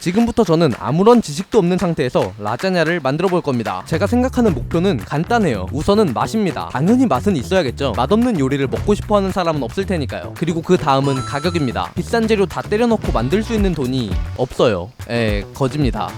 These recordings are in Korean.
지금부터 저는 아무런 지식도 없는 상태에서 라자냐를 만들어 볼 겁니다. 제가 생각하는 목표는 간단해요. 우선은 맛입니다. 당연히 맛은 있어야겠죠. 맛없는 요리를 먹고 싶어하는 사람은 없을 테니까요. 그리고 그 다음은 가격입니다. 비싼 재료 다 때려넣고 만들 수 있는 돈이 없어요. 거짓입니다.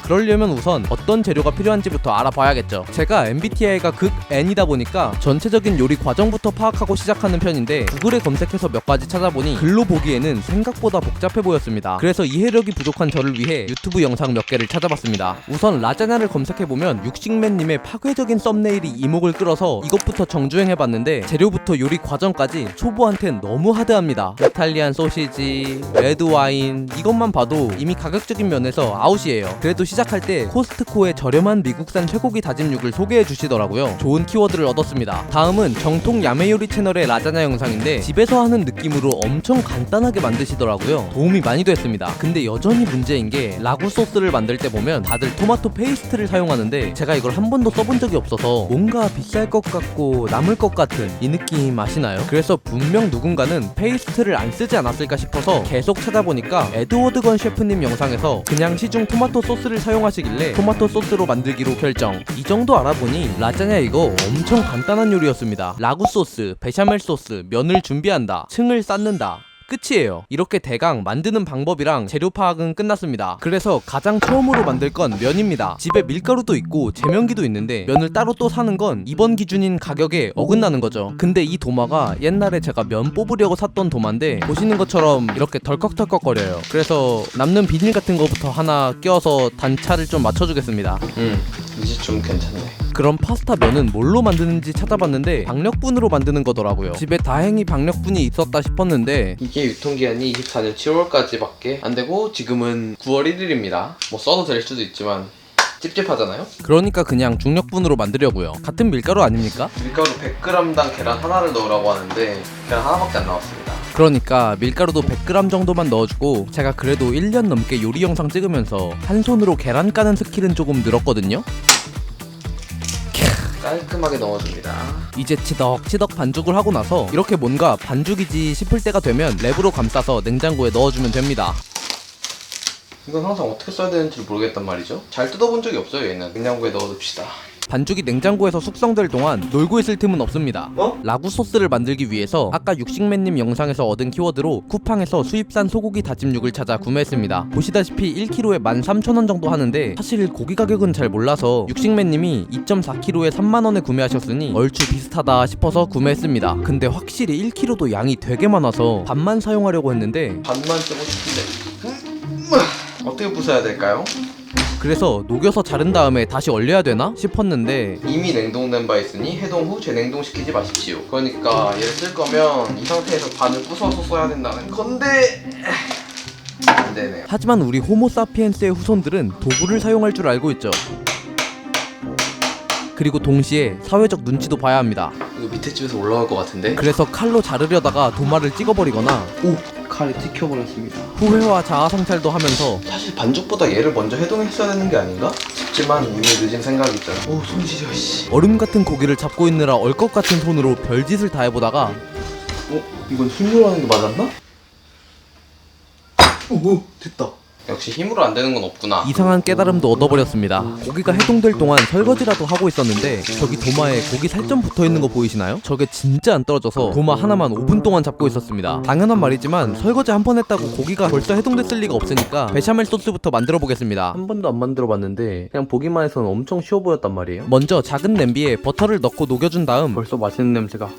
그러려면 우선 어떤 재료가 필요한지부터 알아봐야겠죠. 제가 MBTI가 극 N이다 보니까 전체적인 요리 과정부터 파악하고 시작하는 편인데 구글에 검색해서 몇 가지 찾아보니 글로 보기에는 생각보다 복잡해 보였습니다. 그래서 이해력이 부족한 저를 위해 유튜브 영상 몇 개를 찾아봤습니다. 우선 라자냐를 검색해보면 육식맨님의 파괴적인 썸네일이 이목을 끌어서 이것부터 정주행해봤는데 재료부터 요리 과정까지 초보한텐 너무 하드합니다. 이탈리안 소시지, 레드와인 이것만 봐도 이미 가격적인 면에서 아웃이에요. 그래도 시작할 때 코스트코의 저렴한 미국산 쇠고기 다짐육을 소개해 주시더라고요. 좋은 키워드를 얻었습니다. 다음은 정통 야매요리 채널의 라자냐 영상인데 집에서 하는 느낌으로 엄청 간단하게 만드시더라고요. 도움이 많이 됐습니다. 근데 여전히 문제인 게 라구 소스를 만들 때 보면 다들 토마토 페이스트를 사용하는데 제가 이걸 한 번도 써본 적이 없어서 뭔가 비쌀 것 같고 남을 것 같은 이 느낌 아시나요? 그래서 분명 누군가는 페이스트를 안 쓰지 않았을까 싶어서 계속 찾아보니까 에드워드 건 셰프님 영상에서 그냥 시중 토마토 소스를 사용하시길래 토마토 소스로 만들기로 결정. 이 정도 알아보니 라자냐 이거 엄청 간단한 요리였습니다. 라구 소스, 베샤멜 소스, 면을 준비한다, 층을 쌓는다, 끝이에요. 이렇게 대강 만드는 방법이랑 재료 파악은 끝났습니다. 그래서 가장 처음으로 만들 건 면입니다. 집에 밀가루도 있고 제면기도 있는데 면을 따로 또 사는 건 이번 기준인 가격에 어긋나는 거죠. 근데 이 도마가 옛날에 제가 면 뽑으려고 샀던 도마인데 보시는 것처럼 이렇게 덜컥덜컥거려요. 그래서 남는 비닐 같은 거부터 하나 껴서 단차를 좀 맞춰주겠습니다. 이제 좀 괜찮네. 그럼 파스타 면은 뭘로 만드는지 찾아봤는데 박력분으로 만드는 거더라고요. 집에 다행히 박력분이 있었다 싶었는데 이게 유통기한이 24년 7월까지밖에 안 되고 지금은 9월 1일입니다. 뭐 써도 될 수도 있지만 찝찝하잖아요? 그러니까 그냥 중력분으로 만들려고요. 같은 밀가루 아닙니까? 밀가루 100g당 계란 하나를 넣으라고 하는데 계란 하나밖에 안 나왔습니다. 그러니까 밀가루도 100g 정도만 넣어주고 제가 그래도 1년 넘게 요리 영상 찍으면서 한 손으로 계란 까는 스킬은 조금 늘었거든요. 깔끔하게 넣어줍니다. 이제 치덕치덕 반죽을 하고 나서 이렇게 뭔가 반죽이지 싶을 때가 되면 랩으로 감싸서 냉장고에 넣어주면 됩니다. 이건 항상 어떻게 써야 되는지 모르겠단 말이죠. 잘 뜯어본 적이 없어요. 얘는 냉장고에 넣어둡시다. 반죽이 냉장고에서 숙성될 동안 놀고 있을 틈은 없습니다. 라구 소스를 만들기 위해서 아까 육식맨님 영상에서 얻은 키워드로 쿠팡에서 수입산 소고기 다짐육을 찾아 구매했습니다. 보시다시피 1kg에 13,000원 정도 하는데 사실 고기 가격은 잘 몰라서 육식맨님이 2.4kg에 30,000원에 구매하셨으니 얼추 비슷하다 싶어서 구매했습니다. 근데 확실히 1kg도 양이 되게 많아서 반만 사용하려고 했는데 반만 쓰고 싶은데 어떻게 부숴야 될까요? 그래서 녹여서 자른 다음에 다시 얼려야 되나 싶었는데 이미 냉동된 바 있으니 해동 후 재냉동시키지 마십시오. 그러니까 얘를 쓸 거면 이 상태에서 반을 부숴서 써야 된다는 건데 안 되네요. 하지만 우리 호모사피엔스의 후손들은 도구를 사용할 줄 알고 있죠. 그리고 동시에 사회적 눈치도 봐야 합니다. 이거 밑에 집에서 올라올 것 같은데? 그래서 칼로 자르려다가 도마를 찍어버리거나 칼이 찍혀버렸습니다. 후회와 자아성찰도 하면서 사실 반죽보다 얘를 먼저 해동했어야 되는 게 아닌가? 싶지만 이미 늦은 생각이 있잖아. 오, 손 시려 씨. 얼음 같은 고기를 잡고 있느라 얼것 같은 손으로 별짓을 다 해보다가 이건 힘으로 하는 게 맞았나? 오, 됐다. 역시 힘으로 안 되는 건 없구나. 이상한 깨달음도 얻어버렸습니다. 고기가 해동될 동안 설거지라도 하고 있었는데 저기 도마에 고기 살점 붙어있는 거 보이시나요? 저게 진짜 안 떨어져서 도마 하나만 5분 동안 잡고 있었습니다. 당연한 말이지만 설거지 한 번 했다고 고기가 벌써 해동됐을 리가 없으니까 베샤멜 소스부터 만들어 보겠습니다. 한 번도 안 만들어 봤는데 그냥 보기만 해서는 엄청 쉬워 보였단 말이에요. 먼저 작은 냄비에 버터를 넣고 녹여준 다음 벌써 맛있는 냄새가.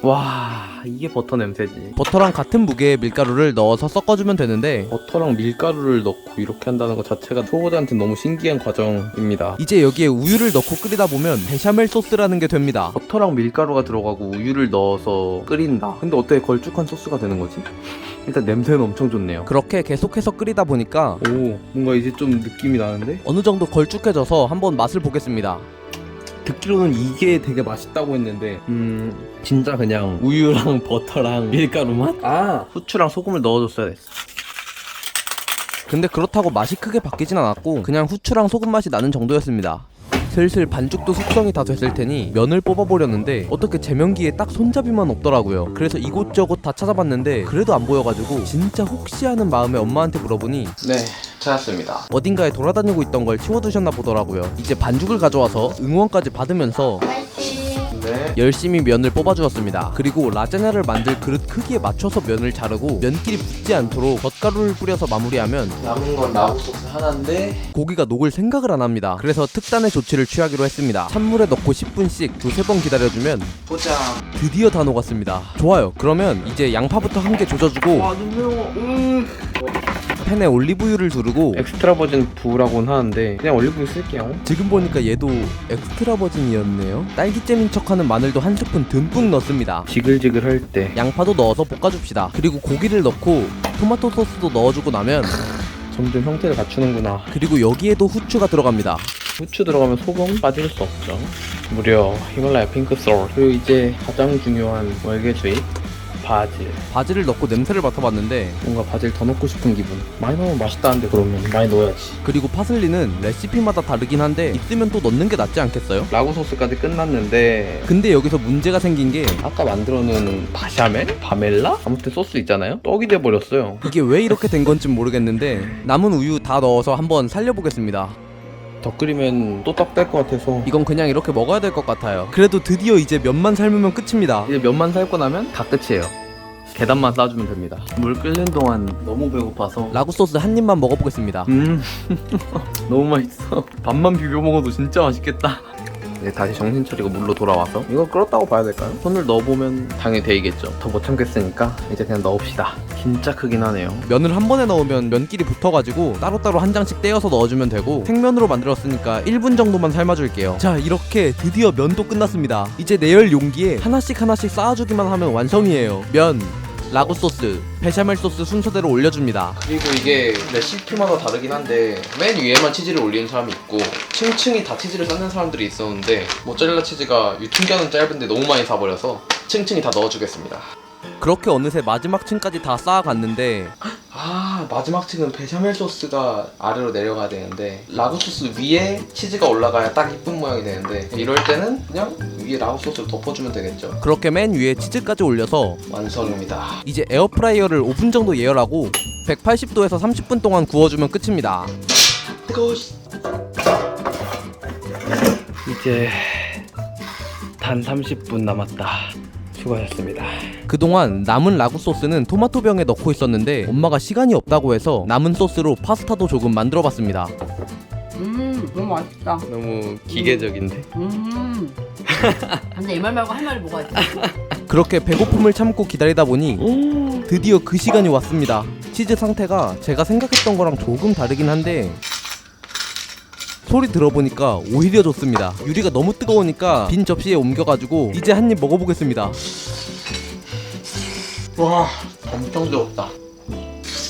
와, 이게 버터 냄새지. 버터랑 같은 무게의 밀가루를 넣어서 섞어주면 되는데 버터랑 밀가루를 넣고 이렇게 한다는 것 자체가 초보자한테 너무 신기한 과정입니다. 이제 여기에 우유를 넣고 끓이다 보면 베샤멜 소스라는 게 됩니다. 버터랑 밀가루가 들어가고 우유를 넣어서 끓인다. 근데 어떻게 걸쭉한 소스가 되는 거지? 일단 냄새는 엄청 좋네요. 그렇게 계속해서 끓이다 보니까 오, 뭔가 이제 좀 느낌이 나는데? 어느 정도 걸쭉해져서 한번 맛을 보겠습니다. 듣기로는 이게 되게 맛있다고 했는데 진짜 그냥 우유랑 버터랑 밀가루 맛? 아, 후추랑 소금을 넣어줬어야 됐어. 근데 그렇다고 맛이 크게 바뀌진 않았고 그냥 후추랑 소금 맛이 나는 정도였습니다. 슬슬 반죽도 숙성이 다 됐을 테니 면을 뽑아보려는데 어떻게 제면기에 딱 손잡이만 없더라고요. 그래서 이곳저곳 다 찾아봤는데 그래도 안 보여가지고 진짜 혹시 하는 마음에 엄마한테 물어보니 네, 찾았습니다. 어딘가에 돌아다니고 있던 걸 치워두셨나 보더라고요. 이제 반죽을 가져와서 응원까지 받으면서 네. 열심히 면을 뽑아주었습니다. 그리고 라자냐를 만들 그릇 크기에 맞춰서 면을 자르고 면끼리 붙지 않도록 젓가루를 뿌려서 마무리하면 남은 건 라구 소스 하나인데 고기가 녹을 생각을 안 합니다. 그래서 특단의 조치를 취하기로 했습니다. 찬물에 넣고 10분씩 두세 번 기다려주면 보자. 드디어 다 녹았습니다. 좋아요. 그러면 이제 양파부터 한 개 조져주고 너무 매워. 팬에 올리브유를 두르고 엑스트라 버진 부라고는 하는데 그냥 올리브유 쓸게요. 지금 보니까 얘도 엑스트라 버진이었네요. 딸기잼인 척하는 마늘도 한 스푼 듬뿍 넣습니다. 지글지글 할 때 양파도 넣어서 볶아줍시다. 그리고 고기를 넣고 토마토 소스도 넣어주고 나면 점점 형태를 갖추는구나. 그리고 여기에도 후추가 들어갑니다. 후추 들어가면 소금 빠질 수 없죠. 무려 히말라야 핑크솔. 그리고 이제 가장 중요한 월계수잎 바질. 바질을 넣고 냄새를 맡아봤는데 뭔가 바질 더 넣고 싶은 기분. 많이 넣으면 맛있다는데 그러면 많이 넣어야지. 그리고 파슬리는 레시피마다 다르긴 한데 있으면 또 넣는 게 낫지 않겠어요? 라구 소스까지 끝났는데 근데 여기서 문제가 생긴 게 아까 만들어놓은 바샤멜? 바멜라? 아무튼 소스 있잖아요? 떡이 돼버렸어요. 이게 왜 이렇게 된 건지 모르겠는데 남은 우유 다 넣어서 한번 살려보겠습니다. 더 끓이면 또 떡 될 것 같아서 이건 그냥 이렇게 먹어야 될 것 같아요. 그래도 드디어 이제 면만 삶으면 끝입니다. 이제 면만 삶고 나면 다 끝이에요. 계단만 싸주면 됩니다. 물 끓는 동안 너무 배고파서 라구 소스 한 입만 먹어보겠습니다. 너무 맛있어. 밥만 비벼 먹어도 진짜 맛있겠다. 이제 다시 정신 차리고 물로 돌아와서 이거 끓었다고 봐야 될까요? 손을 넣어보면 당연히 데이겠죠. 더 못 참겠으니까 이제 그냥 넣읍시다. 진짜 크긴 하네요. 면을 한 번에 넣으면 면끼리 붙어가지고 따로따로 한 장씩 떼어서 넣어주면 되고 생면으로 만들었으니까 1분 정도만 삶아줄게요. 자, 이렇게 드디어 면도 끝났습니다. 이제 내열 용기에 하나씩 쌓아주기만 하면 완성이에요. 면, 라구 소스, 베샤멜 소스 순서대로 올려줍니다. 그리고 이게 레시피마다 다르긴 한데 맨 위에만 치즈를 올리는 사람이 있고 층층이 다 치즈를 쌓는 사람들이 있었는데 모짜렐라 치즈가 유통기한은 짧은데 너무 많이 사버려서 층층이 다 넣어주겠습니다. 그렇게 어느새 마지막 층까지 다 쌓아갔는데 아, 마지막 층은 베샤멜 소스가 아래로 내려가야 되는데 라구 소스 위에 치즈가 올라가야 딱 이쁜 모양이 되는데 이럴 때는 그냥 위에 라구 소스를 덮어주면 되겠죠. 그렇게 맨 위에 치즈까지 올려서 완성입니다. 이제 에어프라이어를 5분 정도 예열하고 180도에서 30분 동안 구워주면 끝입니다. 뜨거워. 이제 단 30분 남았다. 수고하셨습니다. 그동안 남은 라구 소스는 토마토 병에 넣고 있었는데 엄마가 시간이 없다고 해서 남은 소스로 파스타도 조금 만들어봤습니다. 너무 맛있다. 너무 기계적인데? 근데 이 말 말고 할 말이 뭐가 있지? 그렇게 배고픔을 참고 기다리다 보니 드디어 그 시간이 왔습니다. 치즈 상태가 제가 생각했던 거랑 조금 다르긴 한데 소리 들어보니까 오히려 좋습니다. 유리가 너무 뜨거우니까 빈 접시에 옮겨가지고 이제 한 입 먹어보겠습니다. 와, 엄청 뜨겁다.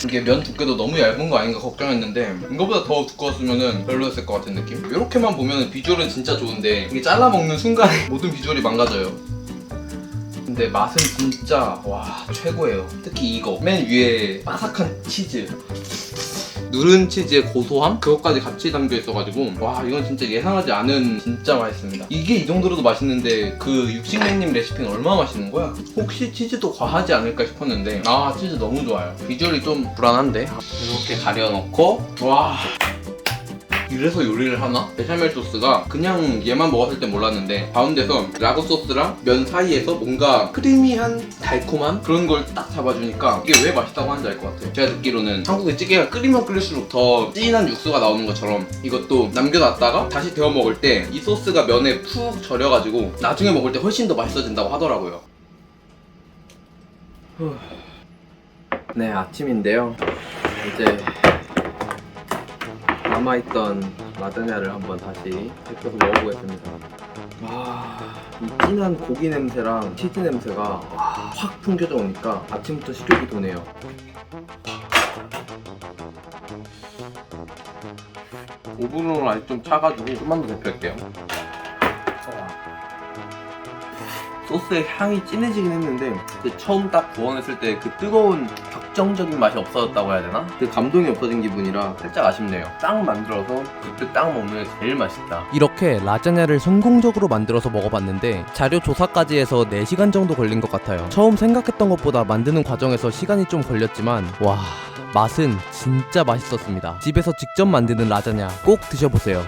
이게 면 두께도 너무 얇은 거 아닌가 걱정했는데 이거보다 더 두꺼웠으면 별로였을 것 같은 느낌? 이렇게만 보면 비주얼은 진짜 좋은데 이게 잘라 먹는 순간에 모든 비주얼이 망가져요. 근데 맛은 진짜 와 최고예요. 특히 이거 맨 위에 바삭한 치즈, 누른 치즈의 고소함? 그것까지 같이 담겨 있어가지고 와 이건 진짜 예상하지 않은 진짜 맛있습니다. 이게 이 정도로도 맛있는데 그 육식맨님 레시피는 얼마나 맛있는 거야? 혹시 치즈도 과하지 않을까 싶었는데 아 치즈 너무 좋아요. 비주얼이 좀 불안한데 이렇게 가려놓고 와 이래서 요리를 하나? 베샤멜 소스가 그냥 얘만 먹었을 땐 몰랐는데 가운데서 라구 소스랑 면 사이에서 뭔가 크리미한 달콤한 그런 걸 딱 잡아주니까 이게 왜 맛있다고 하는지 알 것 같아요. 제가 듣기로는 한국의 찌개가 끓이면 끓일수록 더 진한 육수가 나오는 것처럼 이것도 남겨놨다가 다시 데워 먹을 때 이 소스가 면에 푹 절여가지고 나중에 먹을 때 훨씬 더 맛있어진다고 하더라고요. 네, 아침인데요. 이제 남아있던 라자냐를 한번 다시 데펴서 먹어보겠습니다. 와, 이 진한 고기 냄새랑 치즈 냄새가 확 풍겨져 오니까 아침부터 식욕이 도네요. 오븐으로 아직 좀 차가지고 좀만 더 데펴올게요. 소스의 향이 진해지긴 했는데 그 처음 딱 구워냈을 때 그 뜨거운 격정적인 맛이 없어졌다고 해야 되나? 그 감동이 없어진 기분이라 살짝 아쉽네요. 딱 만들어서 그때 딱 먹는 게 제일 맛있다. 이렇게 라자냐를 성공적으로 만들어서 먹어봤는데 자료 조사까지 해서 4시간 정도 걸린 것 같아요. 처음 생각했던 것보다 만드는 과정에서 시간이 좀 걸렸지만 와 맛은 진짜 맛있었습니다. 집에서 직접 만드는 라자냐 꼭 드셔보세요.